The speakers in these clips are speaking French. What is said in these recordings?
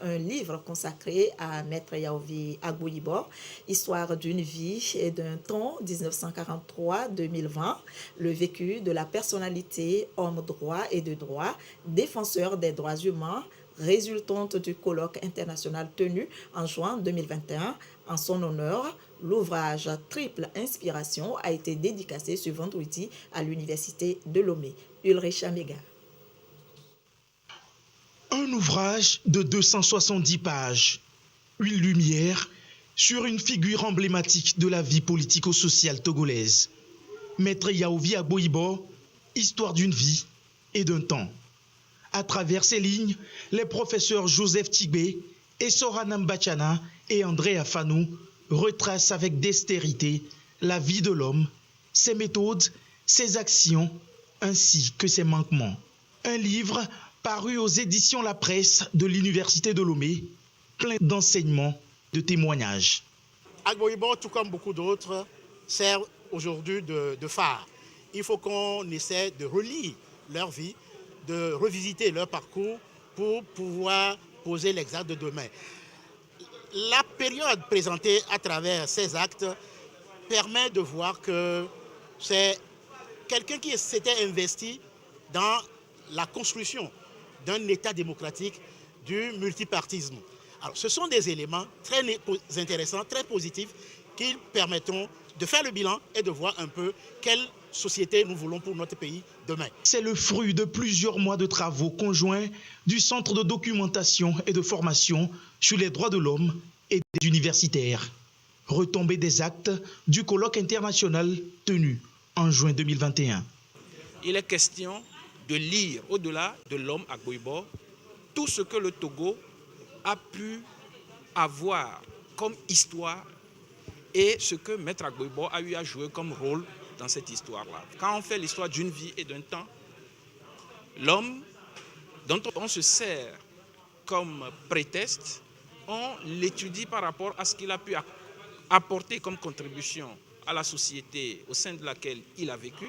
un livre consacré à Maître Yaovi Agboibo, Histoire d'une vie et d'un temps 1943-2020, le vécu de la personnalité homme droit et de droit, défenseur des droits humains, résultante du colloque international tenu en juin 2021. En son honneur, l'ouvrage Triple Inspiration a été dédicacé ce vendredi à l'Université de Lomé. Ulrich Amega. Un ouvrage de 270 pages, une lumière sur une figure emblématique de la vie politico-sociale togolaise. Maître Yaovi Agboibo, Histoire d'une vie et d'un temps. À travers ces lignes, les professeurs Joseph Tigbe et Sorana Mbachana et André Afanou retracent avec dextérité la vie de l'homme, ses méthodes, ses actions, ainsi que ses manquements. Un livre paru aux éditions La Presse de l'Université de Lomé, plein d'enseignements, de témoignages. Agboibo, tout comme beaucoup d'autres, sert aujourd'hui de phare. Il faut qu'on essaie de relire leur vie, de revisiter leur parcours pour pouvoir poser l'exact de demain. La période présentée à travers ces actes permet de voir que c'est quelqu'un qui s'était investi dans la construction d'un État démocratique, du multipartisme. Alors, ce sont des éléments très intéressants, très positifs, qui permettront de faire le bilan et de voir un peu quelle société nous voulons pour notre pays demain. C'est le fruit de plusieurs mois de travaux conjoints du Centre de documentation et de formation sur les droits de l'homme et des universitaires. Retombée des actes du colloque international tenu en juin 2021. Il est question de lire au-delà de l'homme Agboibo tout ce que le Togo a pu avoir comme histoire et ce que Maître Agboibo a eu à jouer comme rôle dans cette histoire-là. Quand on fait l'histoire d'une vie et d'un temps, l'homme dont on se sert comme prétexte, on l'étudie par rapport à ce qu'il a pu apporter comme contribution à la société au sein de laquelle il a vécu,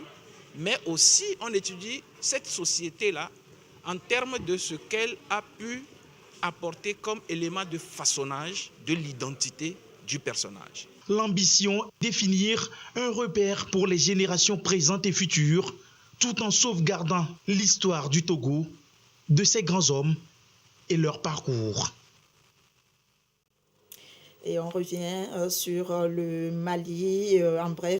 mais aussi on étudie cette société-là en termes de ce qu'elle a pu apporter comme élément de façonnage de l'identité du personnage. L'ambition, définir un repère pour les générations présentes et futures, tout en sauvegardant l'histoire du Togo, de ses grands hommes et leur parcours. Et on revient sur le Mali en bref.